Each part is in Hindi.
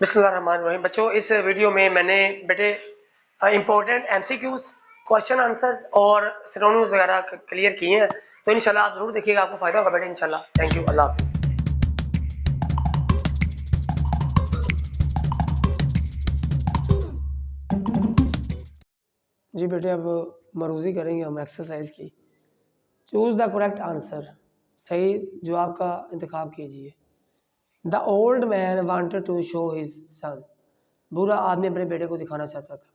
बिस्मिल्लाहिर्रहमानिर्रहीम। बच्चों, इस वीडियो में मैंने बेटे इंपॉर्टेंट एमसीक्यूज, क्वेश्चन आंसर्स और सिनोनिम्स वगैरह क्लियर किए हैं, तो इंशाल्लाह आप जरूर देखिएगा, आपको फायदा होगा बेटे इंशाल्लाह। थैंक यू, अल्लाह हाफिज़। जी बेटे, अब मरूजी करेंगे हम एक्सरसाइज की। चूज द करेक्ट आंसर, सही जवाब का इंतखाब कीजिए। The old man wanted to show his son, बूढ़ा आदमी अपने बेटे को दिखाना चाहता था।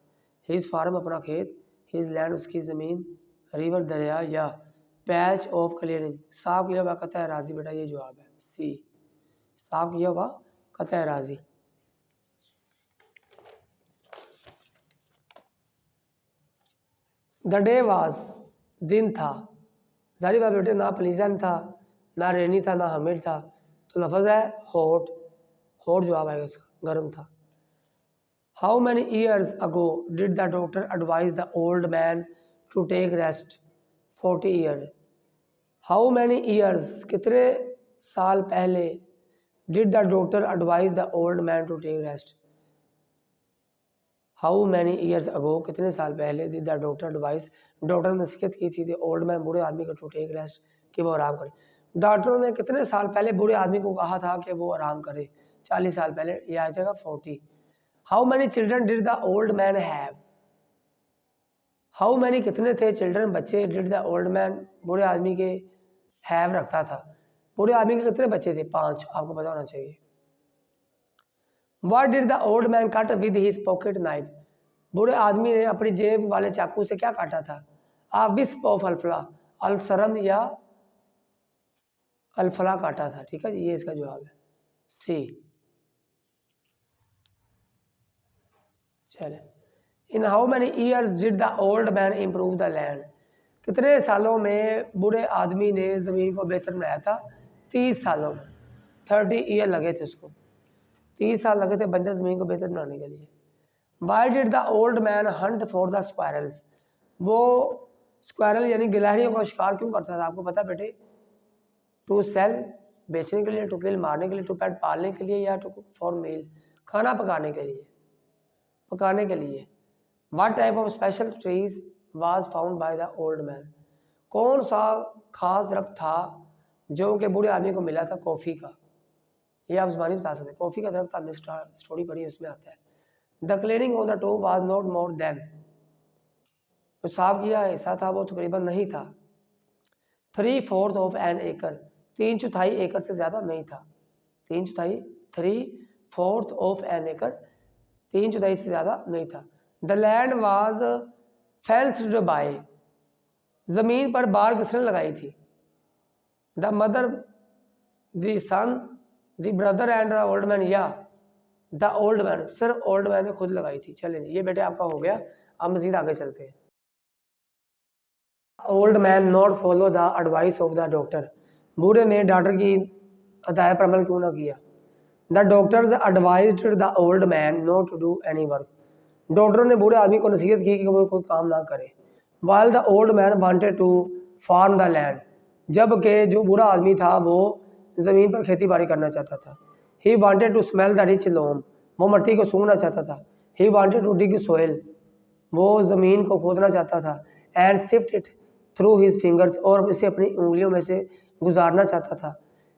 हिज फार्म, अपना खेत। हिज लैंड, उसकी ज़मीन। रिवर, दरिया। या पैच ऑफ क्लियरिंग, साफ किया हुआ कतः राजी। बेटा ये जवाब है सी, साफ किया हुआ कतः राजी। द डे वाज, दिन था। जारी बात बेटे, ना प्लीजेंट था, ना रेनी था, ना हमिड था, तो लफ्ज़ है हॉट। हॉट जवाब आएगा इसका, गर्म था। How many years ago did the doctor advise the old man to take rest? 40 year. How many years, कितने साल पहले, did the doctor advise the old man to take rest? How many years ago, कितने साल पहले, did the doctor advise, doctor ने नसीहत की थी द ओल्ड मैन, बूढ़े आदमी को, टू टेक रेस्ट, कि वो आराम करे। डॉक्टर ने कितने साल पहले बूढ़े आदमी को कहा था कि वो आराम करे? 40 साल पहले, ये आ जाएगा 40। How many children did the old man have? How many कितने थे, चिल्ड्रन बच्चे, डिड द ओल्ड मैन बूढ़े आदमी के, हैव रखता था। बूढ़े आदमी के कितने बच्चे थे? 5, आपको पता होना चाहिए। What did the old man cut with his pocket knife? बूढ़े आदमी ने अपनी जेब वाले चाकू से क्या काटा था? आ विस्प ऑफ अल्फला, अलसरन या अल्फला काटा था। ठीक है जी, ये इसका जवाब है सी। चले, in how many years did the old man improve the land? कितने सालों में बूढ़े आदमी ने ज़मीन को बेहतर बनाया था? 30 सालों में। 30 ईयर लगे थे उसको, 30 साल लगे थे बंजर ज़मीन को बेहतर बनाने के लिए। Y did the old man Hunt for the squirrels? वो स्क्वायरल यानी गिलहरियों का शिकार क्यों करता था? आपको पता बेटे, टू सेल, बेचने के लिए, टू किल, मारने के लिए, टू पेट, पालने के लिए, या टू कुक फॉर मील, खाना पकाने के लिए, पकाने के लिए। What type of special trees was found by the old man? कौन सा खास दरख्त था जो कि बूढ़े आदमी को मिला था? कॉफ़ी का। ये आप ज़बानी बता सकते हैं, कॉफ़ी का दरख्त, आपने स्टोरी पढ़ी है, उसमें आता है। The cleaning on the toe was not more than, तो साफ किया हिस्सा था वो तकरीबन नहीं था। 3/4 ऑफ एन एकड़, 3/4 एकड़ से ज़्यादा नहीं था। 3/4, 3/4 ऑफ एन एकड़, 3/4 से ज़्यादा नहीं था। The land was fenced by, ज़मीन पर बाड़ किसने लगाई थी? The mother, the son, the brother and the old man, या द ओल्ड मैन, सिर्फ ओल्ड मैन ने खुद लगाई थी। चलें, ये बेटे आपका हो गया। अब मजीद आगे चलते हैं। Old man not follow the advice of the doctor, बूढ़े ने डॉक्टर की हदायत पर अमल क्यों ना किया? The doctors advised the old man not to do any work, डॉक्टरों ने बूढ़े आदमी को नसीहत की कि वो कोई काम ना करे। While the old man wanted to farm the land, जबकि जो बूढ़ा आदमी था वो ज़मीन पर खेती बाड़ी करना चाहता था। He wanted to smell the rich loam, वो मिट्टी को सूंघना चाहता था। He wanted to dig soil, वो ज़मीन को खोदना चाहता था। And sift it through his fingers, और इसे अपनी उंगलियों में से गुजारना चाहता था।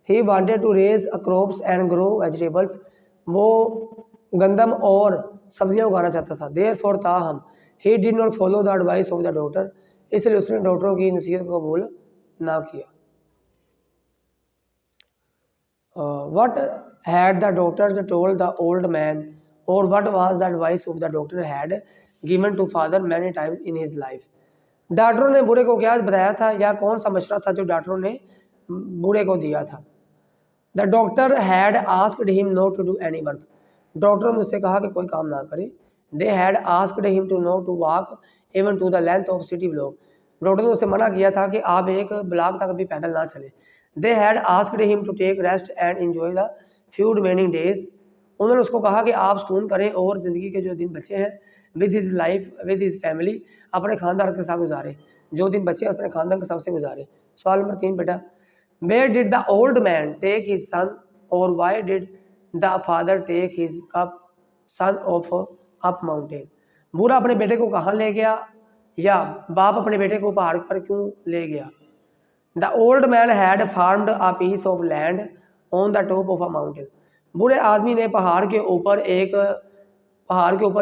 He wanted to raise a crops and grow vegetables, वो गंदम और सब्जियां उगाना चाहता था। देयरफॉर ताहम he did not follow the advice of the doctor, इसलिए उसने डॉक्टरों की नसीहत को कबूल ना किया। What had the doctors told the old man, और what was the advice of the doctor had given to father many times in his life? डॉक्टरों ने बूढ़े को क्या बताया था, या कौन सा मशवरा था जो डॉक्टरों ने बूढ़े को दिया था? The doctor had asked him not to do any work, डॉक्टरों ने उससे कहा कि कोई काम ना करे। They had asked him to not to walk even to the length of city block, doctor ने उससे मना किया था कि आप एक ब्लॉक तक भी पैदल ना चले। They had asked him to take rest and enjoy the few remaining days, उन्होंने उसको कहा कि आप सुकून करें और ज़िंदगी के जो दिन बचे हैं with his life with his family, अपने खानदान के साथ गुजारे, जो दिन बचे अपने खानदान के सबसे गुजारे। सवाल नंबर 3 बेटा, where did the old man take his son, और why did the father take his cup son of up mountain. बूढ़ा अपने बेटे को कहाँ ले गया, या बाप अपने बेटे को पहाड़ पर क्यों ले गया। The old man had farmed a piece of land on the top of a mountain. बूढ़े आदमी ने पहाड़ के ऊपर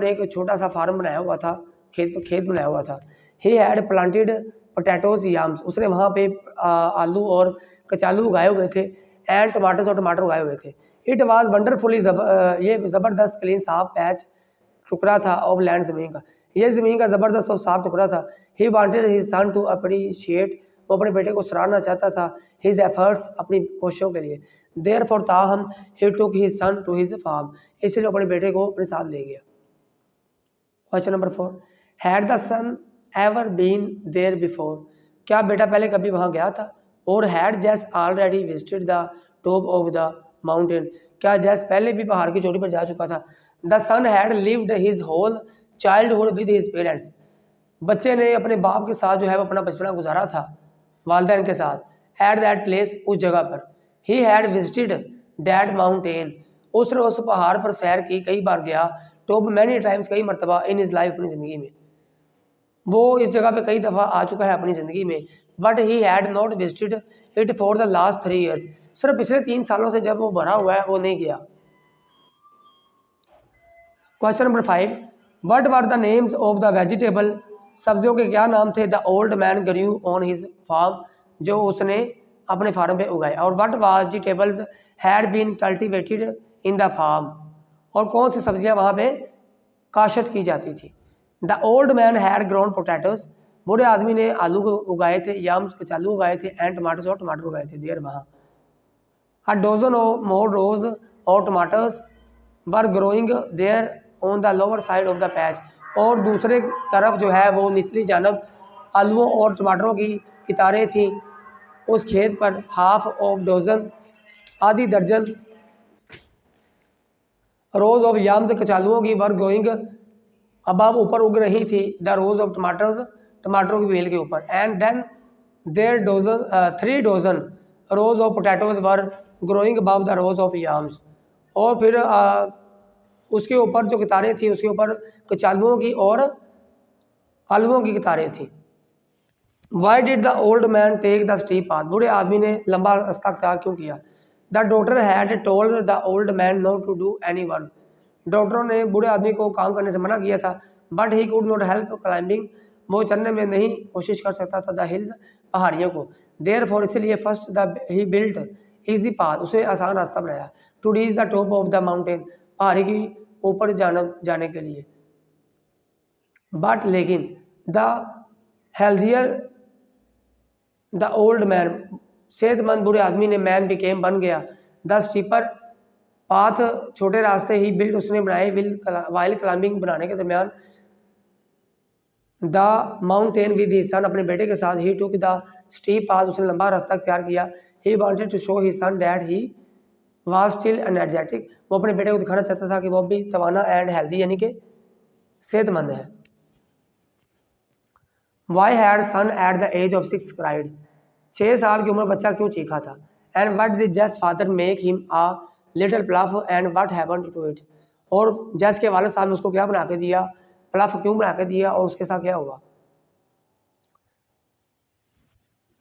एक छोटा सा फार्म बनाया हुआ था, खेत बनाया हुआ था। He had planted potatoes yams. उसने वहाँ पे आलू और कचालू उगाए हुए थे, एंड टमाटोज और टमाटर उगाए हुए थे। इट वाज वंडरफुली ये ज़बरदस्त क्लीन साफ पैच टुकड़ा था ऑफ लैंड, ज़मीन का। ये ज़मीन का ज़बरदस्त और साफ टुकड़ा था। He wanted his son to appreciate. वो अपने बेटे को सराहना चाहता था हिज एफर्ट्स, अपनी कोशिशों के लिए। देयरफॉर ताहम he took his son to his farm. इसलिए अपने बेटे को अपने साथ ले गया। Question number 4, had the son ever been there before. क्या बेटा पहले कभी वहाँ गया था। और हैड जैस already visited the top of the mountain. क्या जैस पहले भी पहाड़ की चोटी पर जा चुका था। The son had lived his whole childhood with his parents. बच्चे ने अपने बाप के साथ जो है वो अपना बचपना गुजारा था, वालदैन के साथ। एट दैट प्लेस, उस जगह पर। He had visited that mountain. उसने उस पहाड़ पर सैर की, कई बार गया। टॉप मैनी टाइम्स, कई मरतबा। इन हिज लाइफ, अपनी ज़िंदगी में। वो इस जगह पे कई दफ़ा आ चुका है अपनी ज़िंदगी में। But he had not visited it for the last 3 years. सिर्फ पिछले 3 सालों से जब वो भरा हुआ है वो नहीं गया। Question number 5, what were the names of the vegetable. सब्जियों के क्या नाम थे। The old man grew on his farm, जो उसने अपने फार्म पे उगाए। और what vegetables had been cultivated in the farm, और कौन सी सब्जियां वहाँ पे काश्त की जाती थी। The old man had grown potatoes. बूढ़े आदमी ने आलू को उगाए थे, याम्स कचालू उगाए थे, एंड टमाटोज और टमाटर उगाए थे। देयर वहाँ अ डोजन मोर रोज और tomatoes were growing there on the lower side of the patch. और दूसरे तरफ जो है वो निचली जानब आलूओं और टमाटरों की कितारें थी उस खेत पर। हाफ ऑफ डोजन, आधी दर्जन, रोज ऑफ याम्स कचालुओं की वर ग्रोइंग अबव, ऊपर उग रही थी। द रोज ऑफ टमाटर्स, टमाटरों की बेल के ऊपर। And then there dozen 3 dozen rows of potatoes were growing above the rows of yams. और फिर उसके ऊपर जो कितारें थी उसके ऊपर कचालुओं की और आलुओं की कितारें थी। Why did the old man take the steep path. बूढ़े आदमी ने लंबा रास्ता अख्तियार क्यों किया। The doctor had told the old man not to do any work. डॉक्टरों ने बूढ़े आदमी को काम करने से मना किया था। But he could not help climbing. वो चढ़ने में नहीं कोशिश कर सकता था द हिल्स, पहाड़ियों को। देयर फॉर, इसलिए first the he built easy path, उसने आसान रास्ता बनाया। To reach the top of the mountain, पहाड़ी की ऊपर जाने के लिए। बट लेकिन the healthier the old man, सेहतमंद बूढ़े आदमी ने, मैन बिकेम, बन गया। द स्टीपर पाथ, छोटे रास्ते ही बिल्ट, उसने बनाए। वाइल क्लाइंबिंग, बनाने के दरमियान। The mountain with his son, अपने बेटे के साथ। He took the steep path, उसने लंबा रास्ता अख्तियार किया। He wanted to show his son that he was still energetic. वो अपने बेटे को दिखाना चाहता था कि वो भी तवाना एंड हेल्दी, यानी कि सेहतमंद है। Why had son at the age of 6 cried. 6 साल की उम्र बच्चा क्यों चीखा था। And what did just father make him a little plough and what happened to it. और जस के वालिद साहब ने उसको क्या बना के दिया, प्लफ क्यों बना के दिया, और उसके साथ क्या हुआ।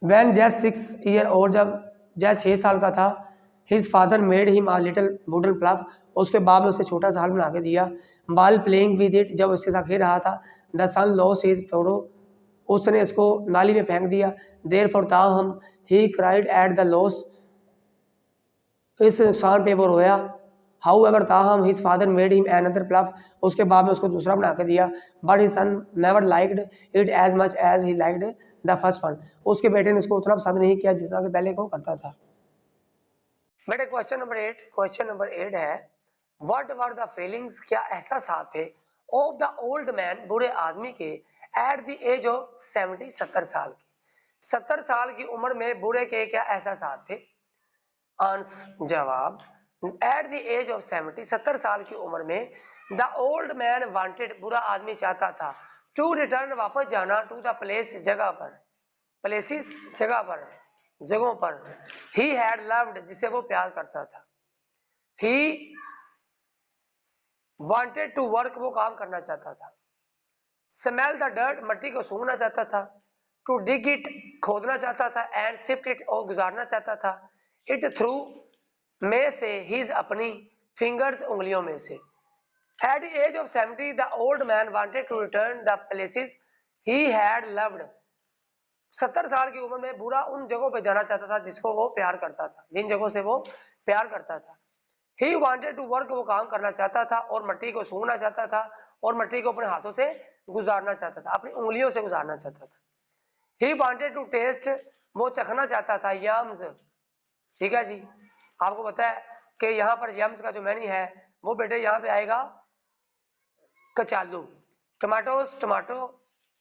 वैन जस्ट 6 ईयर ओल्ड, जब जैस 6 साल का था। His father made him a little wooden प्लफ, उसके बाप ने उसे छोटा सा हल बना के दिया। बाल प्लेइंग विद इट, जब उसके साथ खेल रहा था। The son lost his photo, उसने इसको नाली में फेंक दिया। देर फॉर ताहम he cried at the loss, इस नुकसान पे वो रोया। हाउ एवर ताहम his father made him another plough, उसके बाद में उसको दूसरा बना कर दिया। But his son never liked it as much as he liked the first one, उसके बेटे ने इसको उतना पसंद नहीं किया जितना कि पहले को करता था। बेटे क्वेश्चन नंबर 8 है, व्हाट वर द फीलिंग्स, क्या एहसास थे, ऑफ द ओल्ड मैन, बूढ़े आदमी के, एट द एज ऑफ 70, 70 साल की। 70 साल की उम्र में बूढ़े के क्या एहसास थे। आंसर, जवाब, एट द एज ऑफ 70, 70 साल की उम्र में, द ओल्ड मैन वांटेड, बुरा आदमी चाहता था, टू रिटर्न, वापस जाना, टू द प्लेस, जगह पर, प्लेसिस, जगह पर, जगहों पर, ही हैड लव्ड, जिसे वो प्यार करता था। ही वांटेड टू वर्क, वो काम करना चाहता था। स्मेल द डर्ट, मट्टी को सूंघना चाहता था। टू डिग इट, खोदना चाहता था। एंड सिफ्ट इट, और गुजारना चाहता था। इट थ्रू, में से, हिज, अपनी, फिंगर्स, उंगलियों में से। At the age of 70 the old man wanted to return the places he had loved. 70 साल की उम्र में बूढ़ा उन जगहों पे जाना चाहता था जिसको वो प्यार करता था, जिन जगहों से वो प्यार करता था। ही वांटेड टू वर्क, वो काम करना चाहता था और मट्टी को सूंघना चाहता था और मट्टी को अपने हाथों से गुजारना चाहता था, अपनी उंगलियों से गुजारना चाहता था। ही वांटेड टू टेस्ट, वो चखना चाहता था। यम्स, ठीक है जी, आपको पता है कि यहाँ पर यम्स का जो मैनी है वो बेटे यहाँ पे आएगा कचालू, टमाटोस, टमाटो,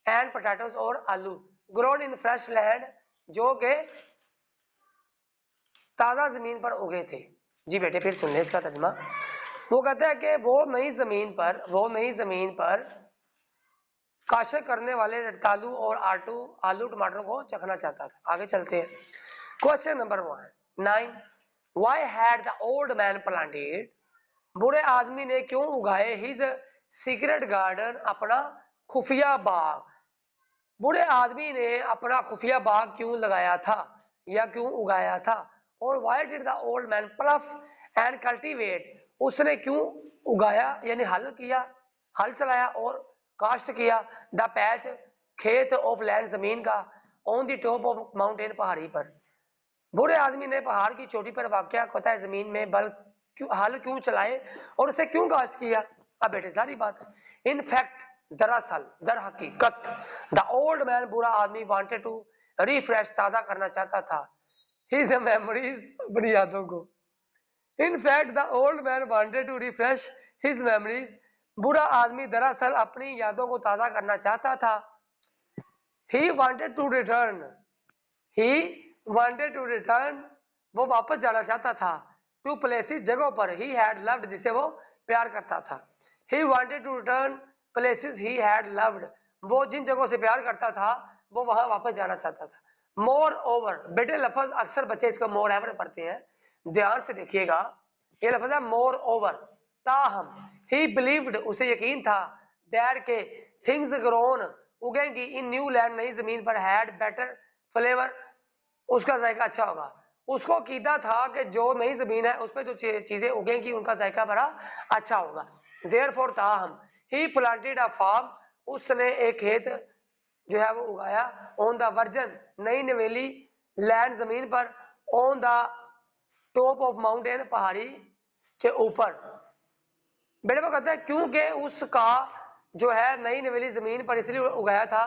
एंड पोटैटोस, और आलू, ग्रोन इन फ्रेश लैंड, जो के ताजा जमीन पर उगे थे। जी बेटे फिर सुन ले इसका तर्जुमा। वो कहता है कि वो नई जमीन पर काशे करने वाले रतालू और आलू टमाटरों को चखना चाहता था। आगे चलते हैं। Question number 9, why had the old man planted, बूढ़े आदमी ने क्यों उगाए हिज सीक्रेट गार्डन, अपना खुफिया बाग। बूढ़े आदमी ने अपना खुफिया बाग क्यों लगाया था या क्यों उगाया था। और why did the old man प्लफ and cultivate, उसने क्यों उगाया यानी हल किया, हल चलाया और काश्त किया। द पैच, खेत, ऑफ लैंड, जमीन का। On the top of mountain, पहाड़ी पर। बूढ़े आदमी ने पहाड़ की चोटी पर वाक़या होता है जमीन में हल क्यों चलाए और उसे क्यों काश्त किया। अब बेटे सारी बात है। इन फैक्ट, दरअसल, दर हकीकत, द ओल्ड मैन, बूढ़ा आदमी, वांटेड टू रिफ्रेश, ताज़ा करना चाहता था हिज मेमोरीज, अपनी यादों को। In fact the old man wanted to refresh his memories, बूढ़ा आदमी दरअसल अपनी यादों को ताज़ा करना चाहता था। He wanted to return, he wanted to return, वो वापस जाना चाहता था। टू प्लेसेस, जगहों पर। ही हैड लव्ड, जिसे वो प्यार करता था। He wanted to return places he had loved, वो जिन जगहों से प्यार करता था वो वहां वापस जाना चाहता था। मोर ओवर, बेटे लफज अक्सर बच्चे इसका मोर एवर पढ़ते हैं, ध्यान से देखिएगा। ये लफज है मोर ओवर, ताहम। ही बिलीव्ड, उसे यकीन था। दैट के थिंग्स ग्रोन, उगेंगी। इन न्यू लैंड, नई जमीन पर। हैड बेटर फ्लेवर, उसका जायका अच्छा होगा। उसको कीदा था कि जो नई जमीन है उस पर जो चीजें उगेंगी उनका जायका बड़ा अच्छा होगा। देयरफॉर, ताहम, ही प्लांटेड अ फार्म, उसने एक खेत जो है वो उगाया। ऑन द वर्जन, नई नवेली, लैंड, जमीन पर। On the top of mountain, पहाड़ी के ऊपर। बेटे वो कहता है क्योंकि उसका जो है नई नवेली जमीन पर इसलिए उगाया था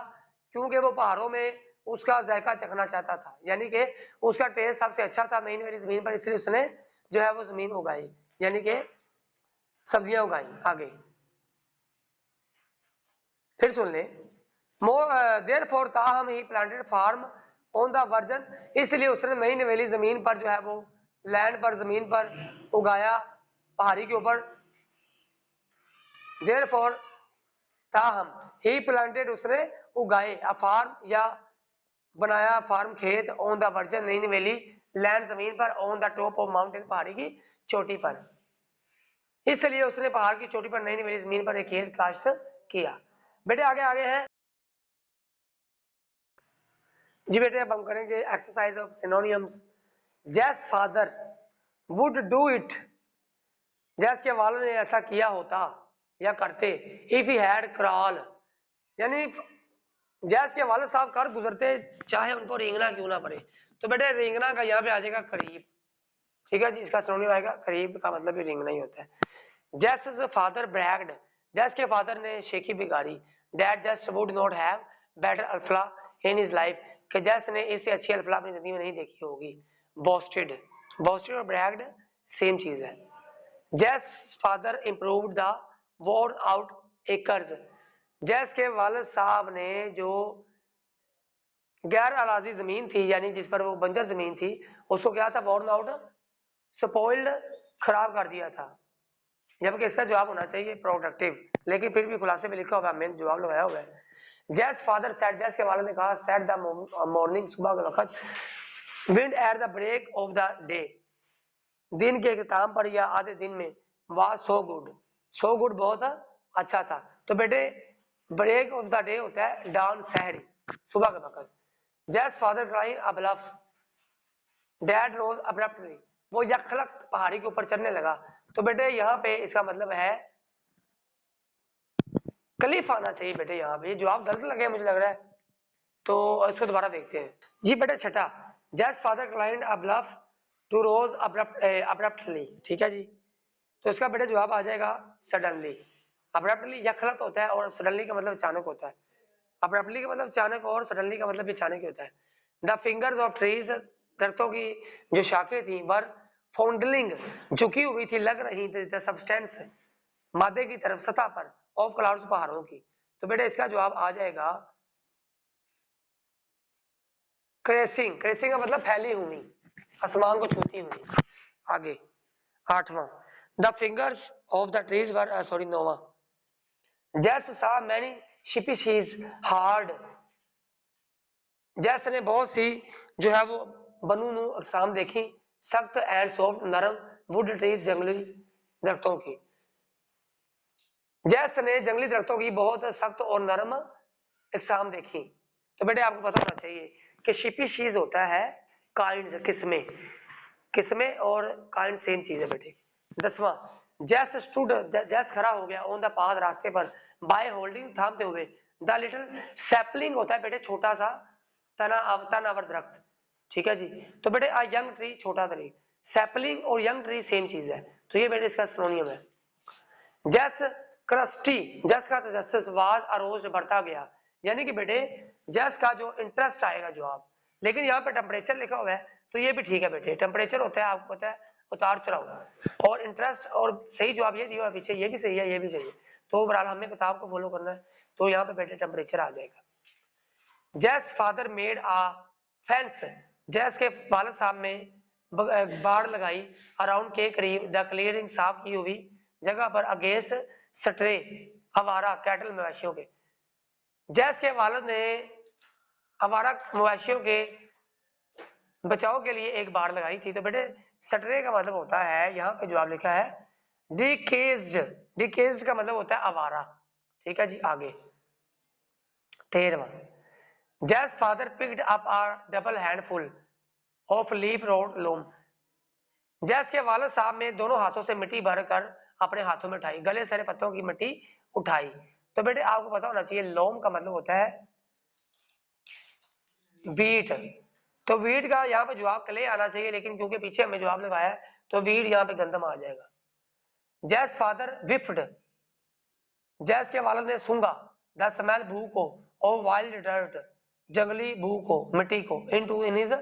क्योंकि वो पहाड़ों में उसका जायका चखना चाहता था, यानी कि उसका टेस्ट सबसे अच्छा था नई नवेली जमीन पर, इसलिए उसने जो है वो जमीन उगाई, यानी कि सब्जियां उगाई। आगे फिर सुन ले। देयरफॉर, ताहम, he planted farm on the virgin, इसलिए उसने नई नवेली जमीन पर जो है वो लैंड पर, जमीन पर उगाया, पहाड़ी के ऊपर। देयरफॉर, ताहम, ही प्लांटेड, उसने उगाए, अ फार्म, या बनाया, फार्म, खेत। ऑन द वर्जन, नई नवेली, लैंड, जमीन पर। On the top of mountain, पहाड़ी की चोटी पर। इसलिए उसने पहाड़ की चोटी पर नई नवेली जमीन पर एक खेत काश्त किया। बेटे आगे आगे है जी। बेटे अब हम करेंगे एक्सरसाइज ऑफ सिनोनिम्स। जैस फादर वुड डू इट, जैस के वालिद ने ऐसा किया होता या करते। इफ ही हैड क्रॉल, यानी जैस के वालिद साहब कर गुजरते चाहे उनको रेंगना क्यों ना पड़े। तो बेटे रेंगना का यहाँ पे आ जाएगा करीब, ठीक है जी। इसका सिनोनिम आएगा करीब, का मतलब भी रेंगना ही होता है। जैस फादर ब्रैग्ड, जैस के फादर ने शेखी बिगाड़ी। Dad just would not have better Alfalah in his life, कि जैस ने इससे अच्छी अल्फला अपनी जिंदगी में नहीं देखी होगी। बोस्टेड, बोस्टेड और ब्रैग्ड सेम चीज है। जैस father improved the worn out acres, जैस के वालिद साहब ने जो गैर अराजी जमीन थी यानी जिस पर वो बंजर जमीन थी उसको क्या था, वॉर्न आउट, स्पॉइल्ड, खराब कर दिया था। जबकि इसका जवाब होना चाहिए प्रोडक्टिव, लेकिन फिर भी खुलासे में लिखा हुआ मैंने जवाब लगाया हुआ है। जैस फादर सेड, जैस के वालिद ने कहा, सेड द मॉर्निंग, सुबह के वक्त। Wind at the break of the day, दिन के इख्तिताम पर या आधे दिन में was so good, so good बहुत अच्छा था। तो बेटे ब्रेक ऑफ द डे होता है डाउन सहरी, सुबह के वक्त। जैस father crying a bulb, dad rose abruptly, वो यखलक पहाड़ी के ऊपर चढ़ने लगा। तो बेटे यहाँ पे इसका मतलब है क्लिफ आना चाहिए बेटे, यहाँ पे जवाब गलत लगे मुझे लग रहा है, तो इसको दोबारा देखते हैं जी। बेटे छठा, Jess father climbed a bluff to rose abruptly, ठीक है जी। तो इसका बेटे जवाब आ जाएगा सडनली। अब्रप्टली यखलक होता है और सडनली का मतलब अचानक होता है। अब्रप्टली का मतलब अचानक और सडनली का मतलब अचानक ही होता है। द फिंगर्स ऑफ ट्रीज, दरख्तों की जो शाखें थी, वर फाउंडलिंग, झुकी हुई थी, लग रही थी, द सब्सटेंस, मादे की तरफ, सतह पर, ऑफ क्लाउड्स, पहाड़ों की। तो बेटे इसका जवाब आ जाएगा क्रेसिंग। क्रेसिंग का मतलब फैली हुई, आसमान को छूती हुई। आगे आठवां, the fingers of the trees were sorry नौवां, जैस सा मैनी शिपिशीज हार्ड, जैस ने बहुत सी जो है वो बनूनु अकसाम देखी, सख्त एंड सॉफ्ट, नरम, वुड ट्रीज, जंगली दरख्तों की। जैस ने जंगली दरख्तों की बहुत सख्त और नरम अकसाम देखी। तो बेटे आपको पता होना चाहिए कि शिपिशीज होता है काइंड, किस्में, किस्में और काइंड सेम चीज है बेटे। दसवां, जैस स्टूड, जैस खड़ा हो गया, ऑन द पाथ, रास्ते पर, बाय होल्डिंग, थामते हुए, द लिटिल सैपलिंग होता है बेटे छोटा सा तनावर दरख्त, ठीक है जी। तो बेटे आ यंग ट्री, छोटा ट्री, सैपलिंग और यंग ट्री सेम चीज है, तो ये बेटे इसका सिनोनियम है। जैस क्रस्टी, जस का तजस्सुस, वाज अरोज, बढ़ता गया, यानी कि बेटे जस का जो इंटरेस्ट आएगा जवाब, लेकिन यहाँ पे टेम्परेचर लिखा हुआ है तो ये भी ठीक है बेटे। टेम्परेचर होता है आपको पता है उतार चढ़ाव, और इंटरेस्ट और सही जवाब ये दिया पीछे, ये भी सही है ये भी सही है, तो बहरहाल हमें किताब को फॉलो करना है, तो यहाँ पे बेटे टेम्परेचर आ जाएगा। जैस फादर मेड आ फेंस, जैस के वालिद साहब ने बाड़ लगाई, अराउंड के करीब, द क्लियरिंग, साफ की हुई जगह पर, अगेंस्ट स्ट्रे, आवारा कैटल, मवेशियों के। जैस के वालिद ने आवारा मवेशियों के बचाव के लिए एक बाड़ लगाई थी। तो बेटे स्ट्रे का मतलब होता है, यहाँ पे जवाब लिखा है डिकेज्ड, डिकेज्ड का मतलब होता है आवारा, ठीक है जी। आगे 13वां, Jess father picked up a double handful of leaf road loom, Jess के वालिद साहब ने दोनों हाथों से मिट्टी भरकर अपने हाथों में उठाई, गले सारे पत्तों की मिट्टी उठाई। तो बेटे आपको पता होना चाहिए लोम का मतलब होता है वीट, तो वीट का यहाँ पे जवाब क्ले आना चाहिए, लेकिन क्योंकि पीछे हमें जवाब लगाया है तो वीट यहाँ पे गंदम आ जाएगा। जैस फादर विफ्ड, जैस के वालिद ने सूंघा, द स्मेल, भू को, और वाइल्ड डर्ट, जंगली भू को, मिट्टी को, इनटू इन हिज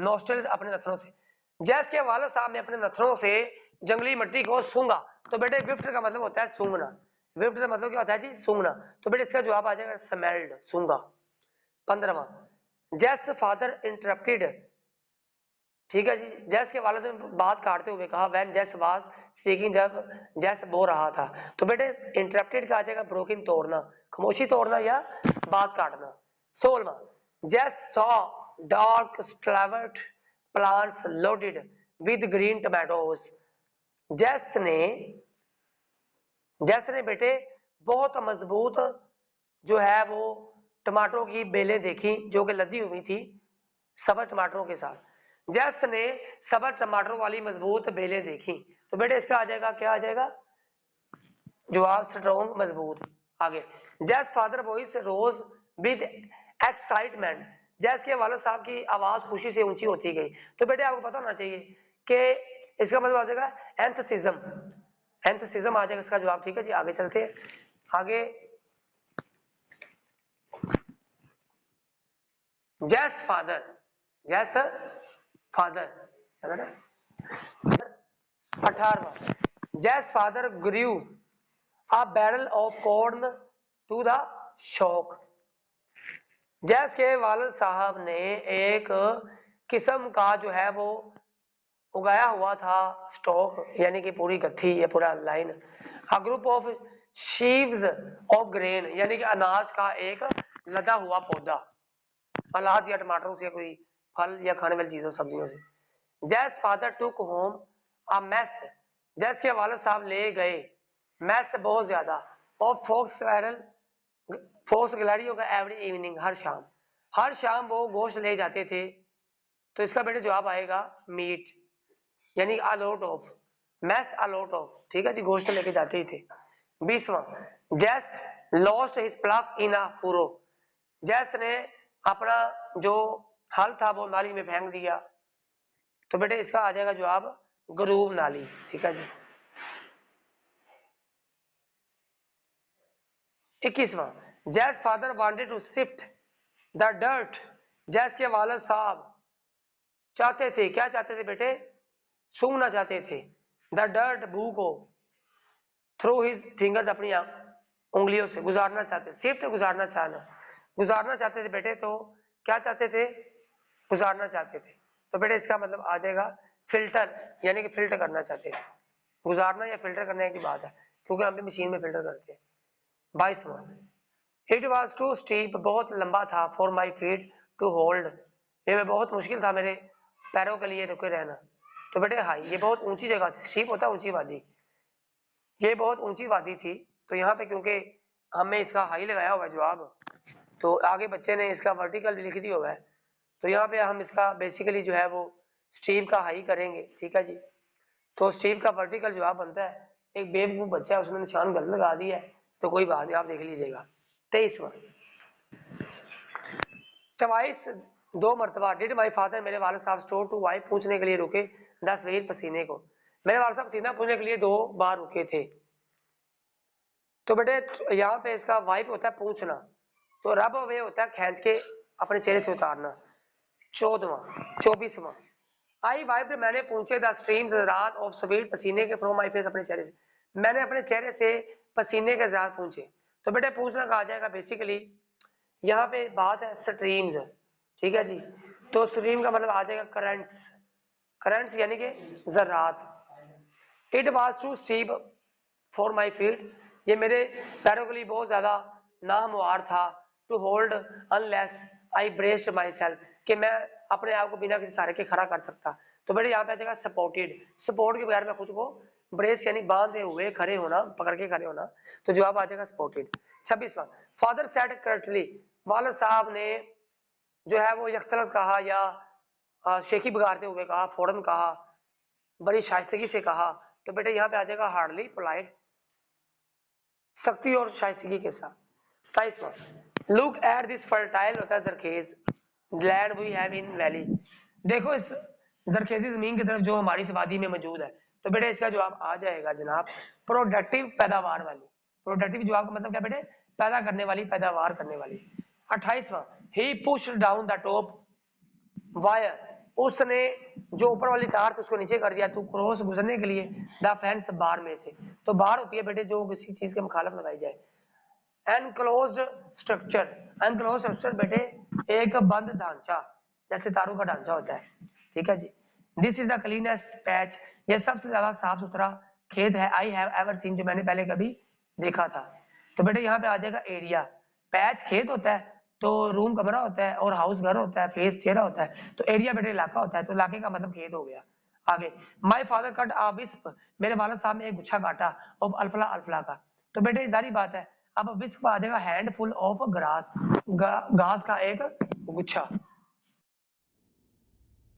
नोस्ट्रल्स, अपने नथनों से। जैस के वालिद साहब ने अपने नथनों से जंगली मिट्टी को सूंघा। तो बेटे विफ्ट का मतलब होता है सूंघना, विफ्ट का मतलब क्या होता है जी सूंघना, तो बेटे इसका जवाब आ जाएगा स्मेल्ड, सूंघा। 15वां, जैस फादर इंटरप्टेड, ठीक है जी, जैस के वालिद ने बात काटते हुए कहा, व्हेन जैस वाज स्पीकिंग, जब जैस बोल रहा था। तो बेटे इंटरप्टेड का आ जाएगा ब्रोकन, तोड़ना, खामोशी तोड़ना या बात काटना। 16वां, Jess saw dark stalwart plants loaded with green tomatoes, Jess ने बेटे बहुत मजबूत जो है वो टमाटरों की बेलें देखी जो कि लदी हुई थी सबर टमाटरों के साथ। जैस ने सबर टमाटरों वाली मजबूत बेलें देखी। तो बेटे इसका आ जाएगा, क्या आ जाएगा जवाब स्ट्रॉन्ग, मजबूत। आगे, Jess father voice rose with excitement, Jess के वालिद साहब की आवाज खुशी से ऊंची होती गई। तो बेटे आपको पता होना चाहिए कि इसका मतलब आ जाएगा एंथसिज्म, एंथसिज्म आ जाएगा इसका जवाब, ठीक है जी। आगे चलते हैं, आगे जैस फादर, जैस फादर, चला ना। 18वां, Jess father grew a barrel of corn to the shock, Jess के वालिद साहब ने एक किस्म का जो है वो उगाया हुआ था स्टॉक, यानी कि पूरी गत्थी या पूरा line. A group of sheaves of grain, यानी कि अनाज का एक लदा हुआ पौधा, अनाज या टमाटरों से, कोई फल या खाने वाली चीजों सब्जियों से। जैस फादर टुक होम आ मैस, जैस के वालिद साहब ले गए मैस बहुत ज्यादा, और फोक्स गिलहरियों का एवरी इवनिंग, हर शाम वो गोश्त ले जाते थे। तो इसका बेटे जवाब आएगा मीट, यानी अलॉट ऑफ, मैस अलॉट ऑफ, ठीक है जी, गोश्त लेके जाते ही थे। 20वां, जैस लॉस्ट हिज प्लग इन अ फुरो, जैस ने अपना जो हल था वो नाली में फेंक दिया। तो बेटे इसका आ जाएगा जवाब ग्रूव नाली, ठीक है जी। 21वां, Jess father wanted to shift the dirt, Jess के वालिद साहब चाहते थे, क्या चाहते थे बेटे, सूंघना चाहते थे, द डर्ट बू को, थ्रू हिज फिंगर्स, अपनी उंगलियों से गुजारना चाहते, शिफ्ट गुजारना चाहते थे बेटे। तो क्या चाहते थे, गुजारना चाहते थे। तो बेटे इसका मतलब आ जाएगा फिल्टर, यानी कि फिल्टर करना चाहते थे। गुजारना या फिल्टर करने की बात है, क्योंकि हम भी मशीन में फिल्टर करते हैं। 22वां, इट वॉज टू स्टीप, बहुत लंबा था, for my feet to hold, ये बहुत मुश्किल था मेरे पैरों के लिए रुके रहना। तो बेटे हाई, ये बहुत ऊंची जगह थी, स्टीप होता है ऊंची वादी, ये बहुत ऊंची वादी थी। तो यहाँ पे क्योंकि हमें इसका हाई लगाया हुआ है जवाब, तो आगे बच्चे ने इसका वर्टिकल भी लिख दिया हुआ है, तो यहाँ पे हम इसका बेसिकली जो है वो स्टीप का हाई करेंगे, ठीक है जी। तो स्टीप का वर्टिकल जवाब बनता है, एक बेवकूफ बच्चा है उसने निशान गलत लगा दिया है, तो कोई बात नहीं, आप देख लीजिएगा। 23वां, ट्वाइस, 2 मरतबा, डिड माई फादर, मेरे वालिद साहब स्टोर टू वाइप, पूछने के लिए रुके, 10 वेल, पसीने को, मेरे वालिद साहब पसीना पूछने के लिए 2 बार रुके थे। तो बेटे यहाँ पे इसका वाइप होता है पूछना, तो रब वे होता है खींच के अपने चेहरे से उतारना। 24वां, आई वाइप, मैंने पूछे द स्ट्रीम्स रात ऑफ स्वीट, पसीने के, फ्रॉम माई फेस, अपने चेहरे से, मैंने अपने चेहरे से पसीने के ज़रात पूछे। तो बेटे पूछना कहा जाएगा बेसिकली, यहाँ पे बात है स्ट्रीम्स, ठीक है जी। तो स्ट्रीम का मतलब आ जाएगा करंट्स, करंट्स यानी कि ज़रात। It was too steep for my feet, ये मेरे पैरों के लिए बहुत ज्यादा नाहमवार था, to hold unless I braced my self, कि मैं अपने आप को बिना किसी सहारे के खड़ा कर सकता। तो बेटे यहाँ पे आ जाएगा सपोर्टेड, सपोर्ट के बगैर मैं खुद को, ब्रेस यानी बांधे हुए खड़े होना, पकड़ के खड़े होना, तो जवाब आ जाएगा सपोर्टेड। 26वां, फादर सेड कर्टली, वालिद साहब ने जो है वो यख्तलत कहा, या शेखी बगाड़ते हुए कहा, फौरन कहा, बड़ी शाइस्तगी से कहा। तो बेटे यहाँ पे आ जाएगा हार्डली पोलाइट, सख्ती और शाइस्तगी के साथ। 27वां, लुक एट दिस फर्टाइल, होता है जरखेज, land we have in valley, देखो इस जरखेजी जमीन की तरफ जो हमारी वादी में मौजूद है। तो बेटे इसका जवाब आ जाएगा जनाब प्रोडक्टिव, पैदावार वाली। प्रोडक्टिव जवाब का मतलब क्या बेटे, पैदा करने वाली, पैदावार करने वाली। 28वां, he pushed down the top wire, उसने जो ऊपर वाली तार थी उसको नीचे कर दिया, तू क्रॉस गुजरने के लिए, द फेंस, बार में से। तो बार होती है बेटे जो किसी चीज के मुखालिफ लगाई जाए। एनक्लोज्ड स्ट्रक्चर, एनक्लोज्ड स्ट्रक्चर बेटे एक बंद ढांचा, जैसे तारों का ढांचा होता है, ठीक है जी। This is the cleanest patch, ये सबसे ज्यादा साफ सुथरा खेत है, आई हैव एवर सीन, जो मैंने पहले कभी देखा था। तो बेटे यहाँ पे आ जाएगा एरिया, पैच खेत होता है, तो रूम कमरा होता है, और हाउस घर होता है, फेस चेहरा होता है, तो एरिया बेटे इलाका होता है, तो इलाके का मतलब खेत हो गया। आगे, my father cut a wisp, मेरे वालिद साहब ने एक गुच्छा काटा, ऑफ अल्फला, अल्फला का। तो बेटे जारी बात है, अब विस्प आ जाएगा हैंडफुल ऑफ ग्रास, घास का एक गुच्छा।